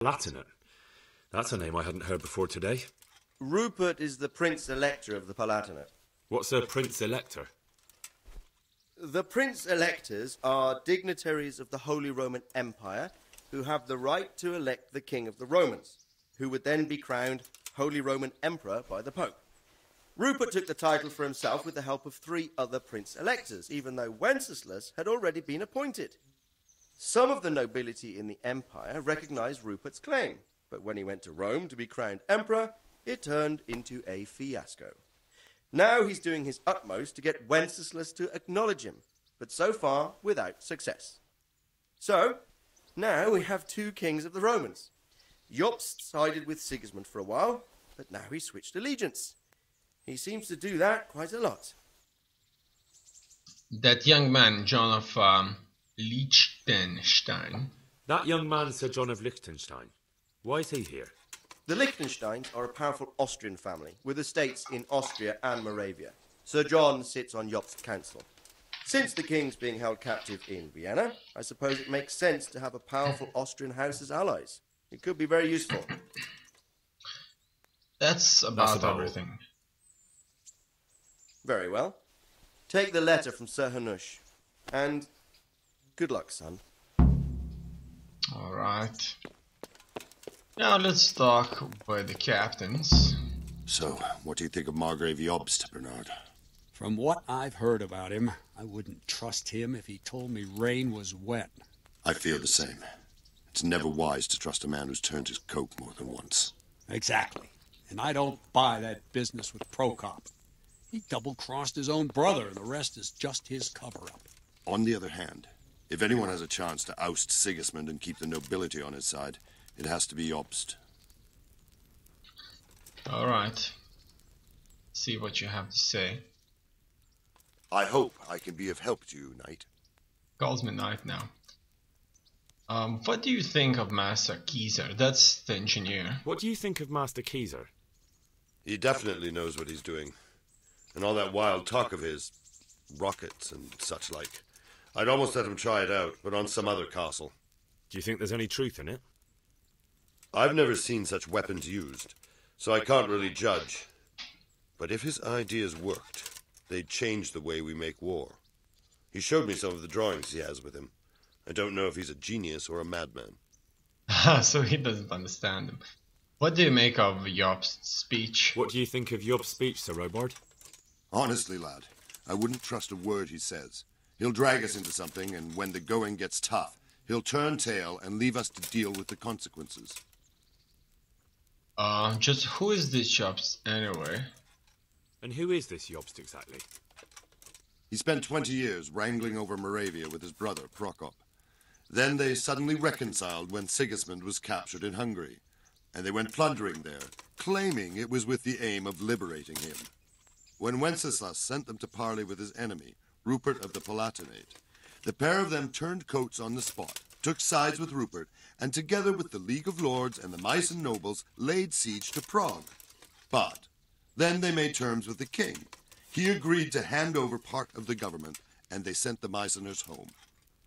Palatinate. That's a name I hadn't heard before today. Rupert is the Prince-Elector of the Palatinate. What's a Prince-Elector? The Prince-Electors are dignitaries of the Holy Roman Empire who have the right to elect the King of the Romans, who would then be crowned Holy Roman Emperor by the Pope. Rupert took the title for himself with the help of 3 other Prince-Electors, even though Wenceslas had already been appointed. Some of the nobility in the empire recognized Rupert's claim, but when he went to Rome to be crowned emperor, it turned into a fiasco. Now he's doing his utmost to get Wenceslas to acknowledge him, but so far without success. So, now we have 2 kings of the Romans. Jobst sided with Sigismund for a while, but now he's switched allegiance. He seems to do that quite a lot. That young man, John of Liechtenstein. That young man, Sir John of Liechtenstein. Why is he here? The Liechtensteins are a powerful Austrian family with estates in Austria and Moravia. Sir John sits on Jobst's council. Since the king's being held captive in Vienna, I suppose it makes sense to have a powerful Austrian house as allies. It could be very useful. That's about everything. Very well. Take the letter from Sir Hanush. And good luck, son. Alright. Now let's talk with the captains. So, what do you think of Margrave Jobst, Bernard? From what I've heard about him, I wouldn't trust him if he told me rain was wet. I feel the same. It's never wise to trust a man who's turned his coat more than once. Exactly. And I don't buy that business with Prokop. He double-crossed his own brother, and the rest is just his cover-up. On the other hand, if anyone has a chance to oust Sigismund and keep the nobility on his side, it has to be Jobst. Alright. See what you have to say. I hope I can be of help to you, Knight. Calls me Knight now. What do you think of Master Kieser? That's the engineer. What do you think of Master Kieser? He definitely knows what he's doing. And all that wild talk of his, rockets and such like. I'd almost let him try it out, but on some other castle. Do you think there's any truth in it? I've never seen such weapons used, so I can't really judge. But if his ideas worked, they'd change the way we make war. He showed me some of the drawings he has with him. I don't know if he's a genius or a madman. So he doesn't understand them. What do you make of Jobst's speech? What do you think of Jobst's speech, Sir Robard? Honestly, lad, I wouldn't trust a word he says. He'll drag us into something, and when the going gets tough, he'll turn tail and leave us to deal with the consequences. Just who is this Jobst anyway? And who is this Jobst exactly? He spent 20 years wrangling over Moravia with his brother, Prokop. Then they suddenly reconciled when Sigismund was captured in Hungary, and they went plundering there, claiming it was with the aim of liberating him. When Wenceslas sent them to parley with his enemy, Rupert of the Palatinate, the pair of them turned coats on the spot, took sides with Rupert, and together with the League of Lords and the Meissen nobles laid siege to Prague. But then they made terms with the king. He agreed to hand over part of the government, and they sent the Meisseners home.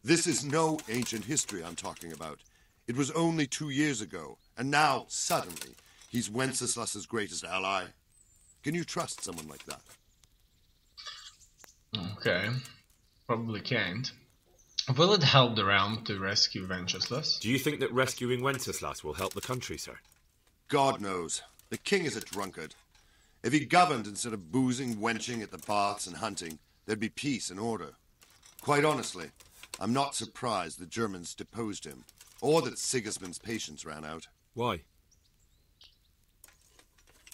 This is no ancient history I'm talking about. It was only 2 years ago, and now, suddenly, he's Wenceslas's greatest ally. Can you trust someone like that? Okay. Probably can't. Will it help the realm to rescue Wenceslas? Do you think that rescuing Wenceslas will help the country, sir? God knows. The king is a drunkard. If he governed instead of boozing, wenching at the baths and hunting, there'd be peace and order. Quite honestly, I'm not surprised the Germans deposed him, or that Sigismund's patience ran out. Why?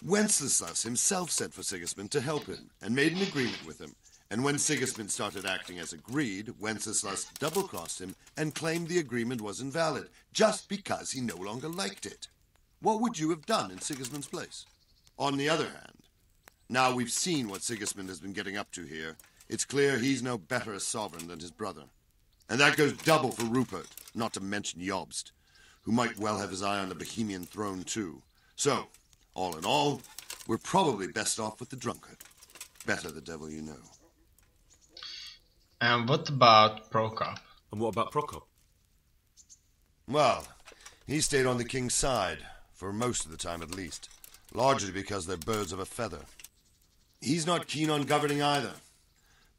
Wenceslas himself sent for Sigismund to help him, and made an agreement with him. And when Sigismund started acting as agreed, Wenceslas double-crossed him and claimed the agreement was invalid, just because he no longer liked it. What would you have done in Sigismund's place? On the other hand, now we've seen what Sigismund has been getting up to here, it's clear he's no better a sovereign than his brother. And that goes double for Rupert, not to mention Jobst, who might well have his eye on the Bohemian throne too. So, all in all, we're probably best off with the drunkard. Better the devil you know. And what about Prokop? And what about Prokop? Well, He stayed on the king's side, for most of the time at least, largely because they're birds of a feather. He's not keen on governing either,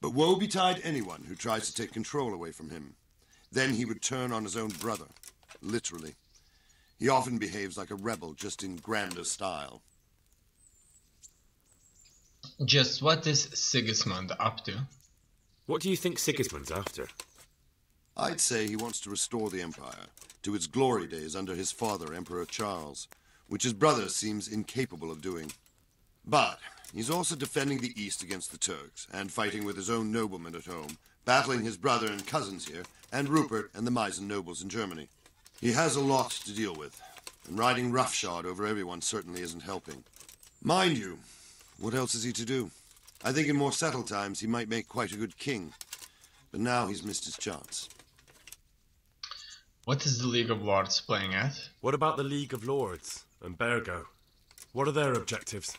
but woe betide anyone who tries to take control away from him. Then he would turn on his own brother, literally. He often behaves like a rebel, just in grander style. Just what is Sigismund up to? What do you think Sigismund's after? I'd say he wants to restore the Empire to its glory days under his father, Emperor Charles, which his brother seems incapable of doing. But he's also defending the East against the Turks, and fighting with his own noblemen at home, battling his brother and cousins here, and Rupert and the Meissen nobles in Germany. He has a lot to deal with, and riding roughshod over everyone certainly isn't helping. Mind you, what else is he to do? I think in more settled times he might make quite a good king, but now he's missed his chance. What is the League of Lords playing at? What about the League of Lords and Bergo? What are their objectives?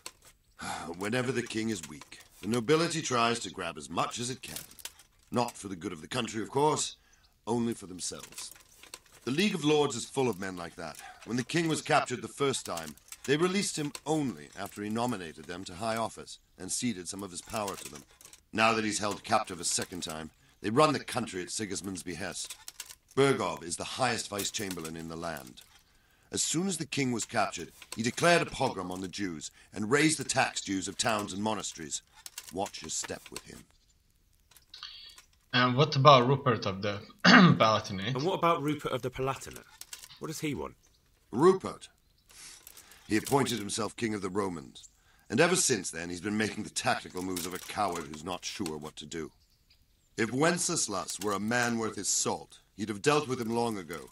Whenever the king is weak, the nobility tries to grab as much as it can. Not for the good of the country, of course, only for themselves. The League of Lords is full of men like that. When the king was captured the first time, they released him only after he nominated them to high office and ceded some of his power to them. Now that he's held captive a second time, they run the country at Sigismund's behest. Bergov is the highest vice-chamberlain in the land. As soon as the king was captured, he declared a pogrom on the Jews and raised the tax dues of towns and monasteries. Watch your step with him. And what about Rupert of the Palatinate? And what about Rupert of the Palatinate? What does he want? Rupert? He appointed himself king of the Romans, and ever since then he's been making the tactical moves of a coward who's not sure what to do. If Wenceslas were a man worth his salt, he'd have dealt with him long ago.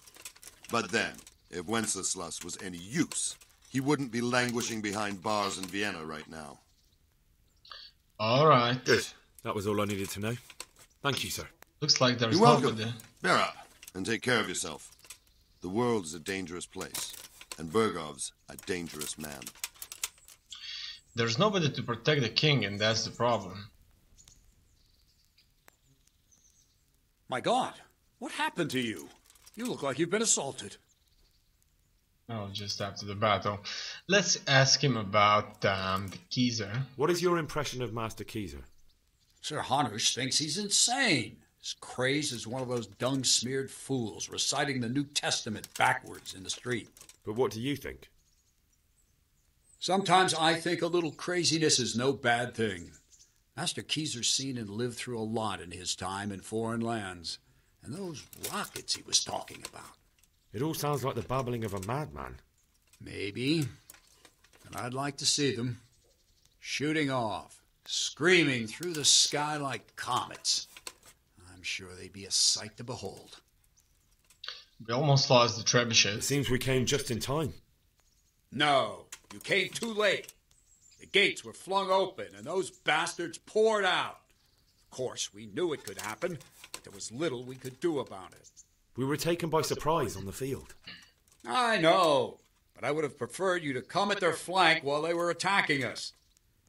But then, if Wenceslas was any use, he wouldn't be languishing behind bars in Vienna right now. All right. Good. That was all I needed to know. Thank you, sir. Looks like there's You're welcome. nobody. Bear up, and take care of yourself. The world is a dangerous place, and Bergov's a dangerous man. There's nobody to protect the king, and that's the problem. My God, what happened to you? You look like you've been assaulted. Oh, just after the battle. Let's ask him about the Kaiser. What is your impression of Master Kaiser? Sir Hanush thinks he's insane. As crazed as one of those dung-smeared fools reciting the New Testament backwards in the street. But what do you think? Sometimes I think a little craziness is no bad thing. Master Kaiser's seen and lived through a lot in his time in foreign lands. And those rockets he was talking about. It all sounds like the babbling of a madman. Maybe. But I'd like to see them. Shooting off. Screaming through the sky like comets. I'm sure they'd be a sight to behold. We almost lost the It trebuchet. seems we came just in time. No, you came too late. The gates were flung open and those bastards poured out. Of course, we knew it could happen, but there was little we could do about it. We were taken by surprise on the field. I know, but I would have preferred you to come at their flank while they were attacking us.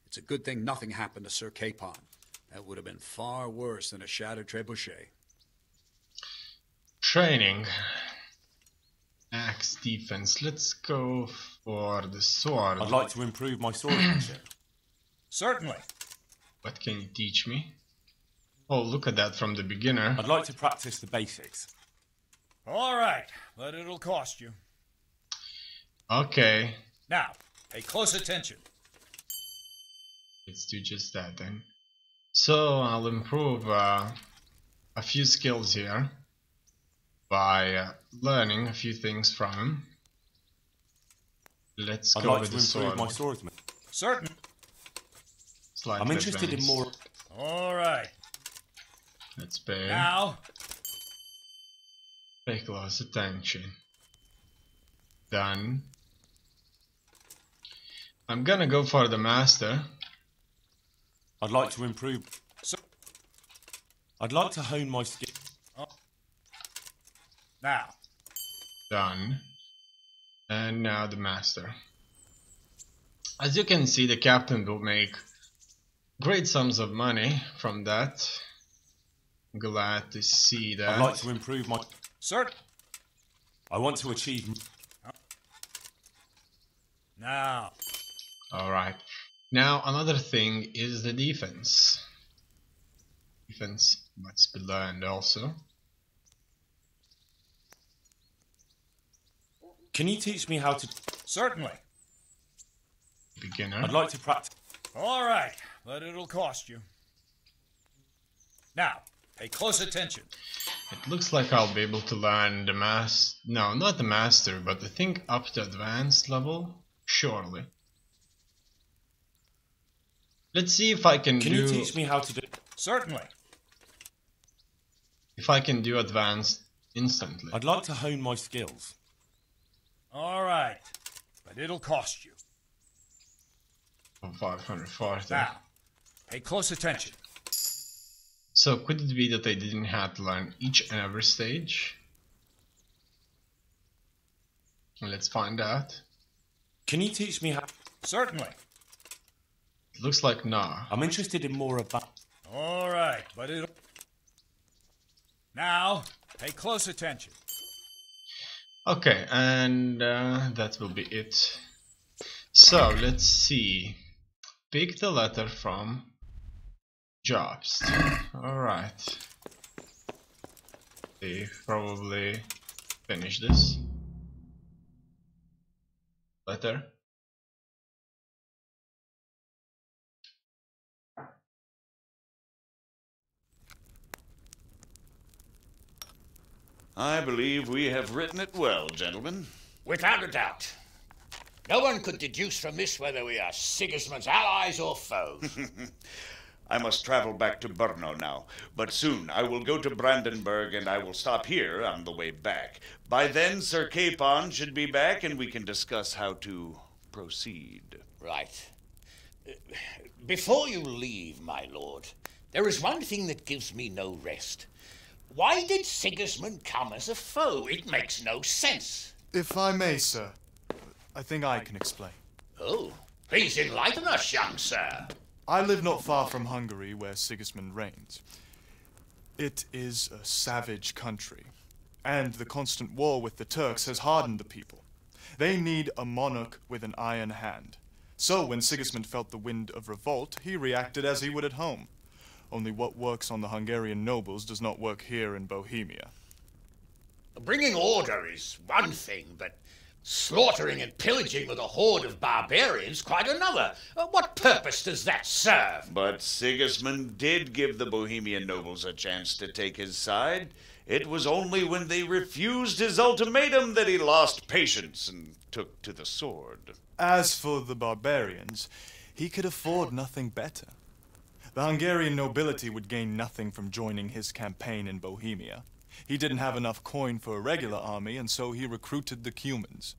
It's a good thing nothing happened to Sir Capon. That would have been far worse than a shattered trebuchet. Training. Axe defense. Let's go for the sword. I'd like to improve my swordsmanship. Certainly. What can you teach me? Oh, look at that from the beginner. I'd like to practice the basics. All right, but it'll cost you. Okay, Now, pay close attention. let's do just that then. So I'll improve a few skills here by learning a few things from him. Let's I'd go like with to the improve sword. my swordsman. Certain. Slight I'm interested in advance. more. All right. Let's pay Now, close attention. Done. I'm gonna go for the master. I'd like to improve. So- I'd like to hone my skill. now. Done. And now the master. As you can see, the captain will make great sums of money from that. Glad to see that. I'd like to improve my. Certain. I want to achieve. Now. Alright. Now another thing is the defense. Defense must be learned also. Can you teach me how to... Certainly. Beginner. I'd like to practice... All right, but it'll cost you. Now, pay close attention. It looks like I'll be able to learn the master. No, not the master, but I think up to advanced level. Surely. Let's see if I can do... Can you teach me how to do... Certainly. If I can do advanced instantly. I'd like to hone my skills. All right, but it'll cost you. 540. Now, pay close attention. So could it be that I didn't have to learn each and every stage? Let's find out. Can you teach me how... Certainly. It looks like no. I'm interested in more about... All right, but it'll... Now, pay close attention. Okay, and that will be it. So let's see. Pick the letter from jobs. Alright. They probably finish this letter. I believe we have written it well, gentlemen. Without a doubt. No one could deduce from this whether we are Sigismund's allies or foes. I must travel back to Brno now, but soon I will go to Brandenburg and I will stop here on the way back. By then, Sir Capon should be back and we can discuss how to proceed. Right. Before you leave, my lord, there is one thing that gives me no rest. Why did Sigismund come as a foe? It makes no sense. If I may, sir, I think I can explain. Oh, please enlighten us, young sir. I live not far from Hungary, where Sigismund reigns. It is a savage country, and the constant war with the Turks has hardened the people. They need a monarch with an iron hand. So when Sigismund felt the wind of revolt, he reacted as he would at home. Only what works on the Hungarian nobles does not work here in Bohemia. Bringing order is one thing, but slaughtering and pillaging with a horde of barbarians quite another. What purpose does that serve? But Sigismund did give the Bohemian nobles a chance to take his side. It was only when they refused his ultimatum that he lost patience and took to the sword. As for the barbarians, he could afford nothing better. The Hungarian nobility would gain nothing from joining his campaign in Bohemia. He didn't have enough coin for a regular army, and so he recruited the Cumans.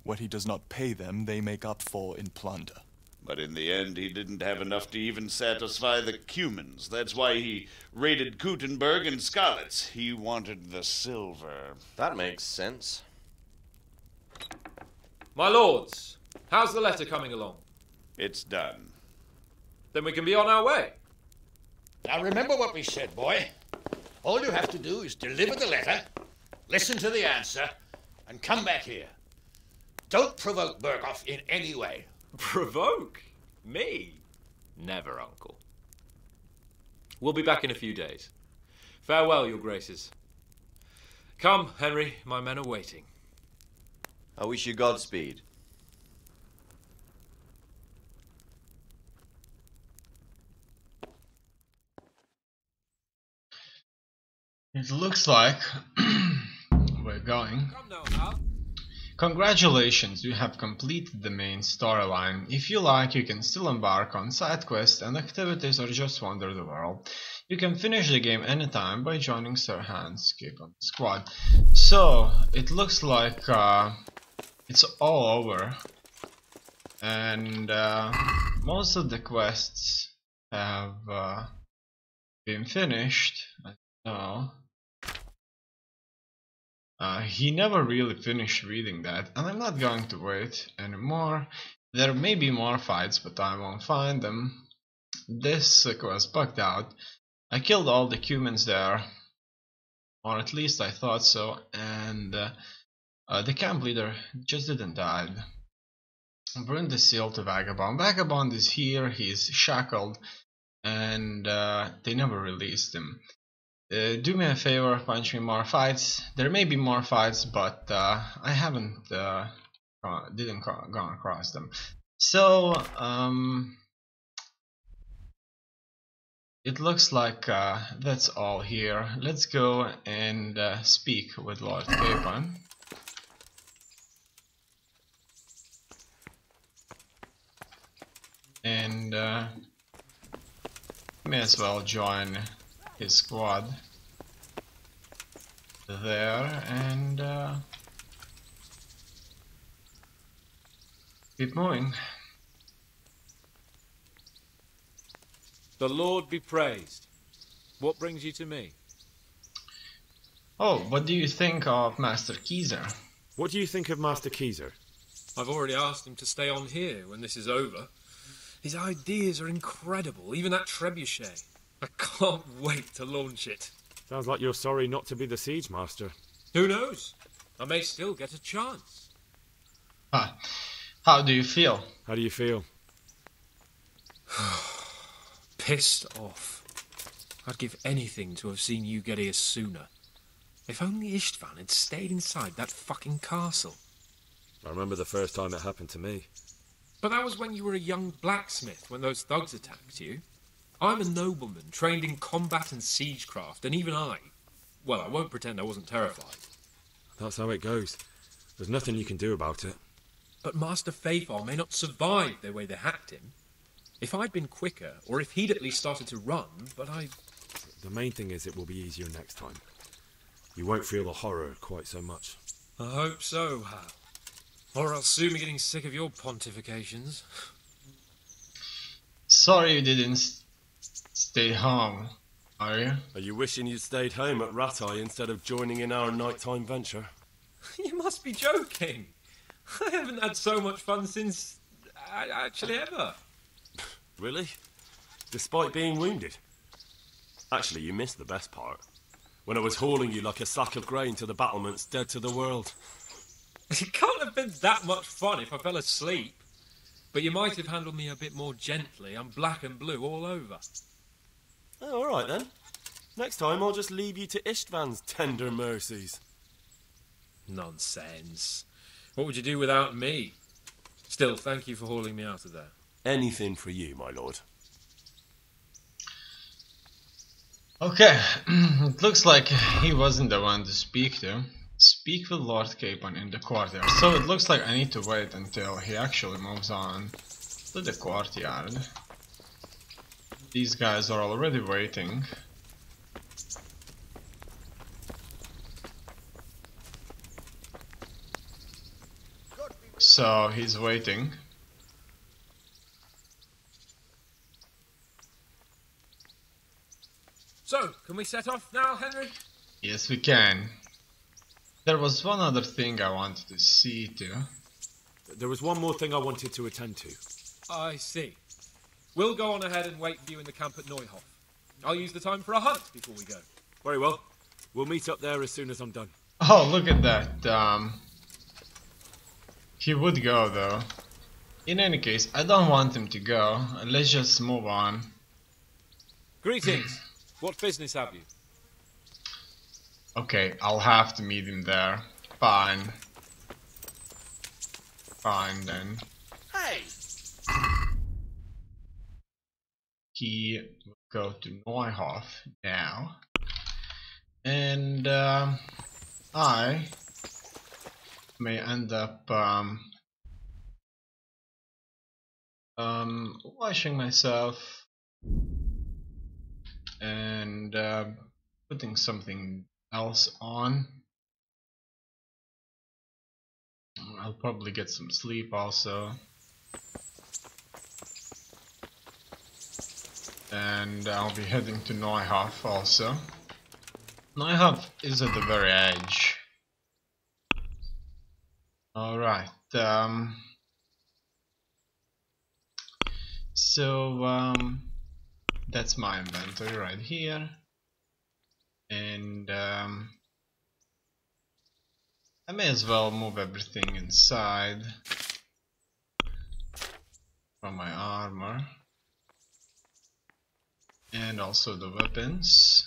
What he does not pay them, they make up for in plunder. But in the end, he didn't have enough to even satisfy the Cumans. That's why he raided Kuttenberg and Skalitz. He wanted the silver. That makes sense. My lords, how's the letter coming along? It's done. Then we can be on our way. Now remember what we said, boy. All you have to do is deliver the letter, listen to the answer, and come back here. Don't provoke Berghoff in any way. Provoke? Me? Never, Uncle. We'll be back in a few days. Farewell, your graces. Come, Henry, my men are waiting. I wish you Godspeed. It looks like we're going. Come now, Hal. Congratulations, you have completed the main storyline. If you like, you can still embark on side quests and activities or just wander the world. You can finish the game anytime by joining Sir Hans' Capon squad. So, it looks like it's all over. And most of the quests have been finished. I don't know. He never really finished reading that, and I'm not going to wait anymore. There may be more fights, but I won't find them. This quest bugged out. I killed all the Cumans there, or at least I thought so, and the camp leader just didn't die. Bring the seal to Vagabond. Vagabond is here, he's shackled, and they never released him. Do me a favor, punch me more fights. There may be more fights, but I haven't didn't gone across them. So it looks like that's all here. Let's go and speak with Lord Capon. And may as well join his squad there and keep moving. The Lord be praised. What brings you to me? Oh, what do you think of Master Keezer? What do you think of Master Keezer? I've already asked him to stay on here when this is over. His ideas are incredible, even that trebuchet. I can't wait to launch it. Sounds like you're sorry not to be the siege master. Who knows? I may still get a chance. How do you feel? How do you feel? Pissed off. I'd give anything to have seen you get here sooner. If only Istvan had stayed inside that fucking castle. I remember the first time it happened to me. But that was when you were a young blacksmith, when those thugs attacked you. I'm a nobleman, trained in combat and siegecraft, and even I won't pretend I wasn't terrified. That's how it goes. There's nothing you can do about it. But Master Faithful may not survive the way they hacked him. If I'd been quicker, or if he'd at least started to run, but I... The main thing is it will be easier next time. You won't feel the horror quite so much. I hope so, Hal. Or I'll soon be getting sick of your pontifications. Sorry you didn't stay home, are you? Are you wishing you'd stayed home at Ratai instead of joining in our nighttime venture? You must be joking. I haven't had so much fun since... actually ever. Really? Despite being wounded? Actually, you missed the best part. When I was hauling you like a sack of grain to the battlements dead to the world. It can't have been that much fun if I fell asleep. But you might have handled me a bit more gently. I'm black and blue all over. Oh, all right then. Next time I'll just leave you to Istvan's tender mercies. Nonsense. What would you do without me? Still, thank you for hauling me out of there. Anything for you, my lord. Okay, it looks like he wasn't the one to speak to. Speak with Lord Capon in the courtyard. So it looks like I need to wait until he actually moves on to the courtyard. These guys are already waiting. So he's waiting. So, can we set off now, Henry? Yes, we can. There was one other thing I wanted to see to. There was one more thing I wanted to attend to. I see. We'll go on ahead and wait for you in the camp at Neuhof. I'll use the time for a hunt before we go. Very well. We'll meet up there as soon as I'm done. Oh, look at that. He would go though. In any case, I don't want him to go. Let's just move on. Greetings. What business have you? Okay, I'll have to meet him there. Fine. Fine then. Hey! He will go to Neuhof now. And I may end up washing myself and putting something else on. I'll probably get some sleep also. And I'll be heading to Neuhof also. Neuhof is at the very edge. Alright, so that's my inventory right here. And I may as well move everything inside. from my armor. And also the weapons.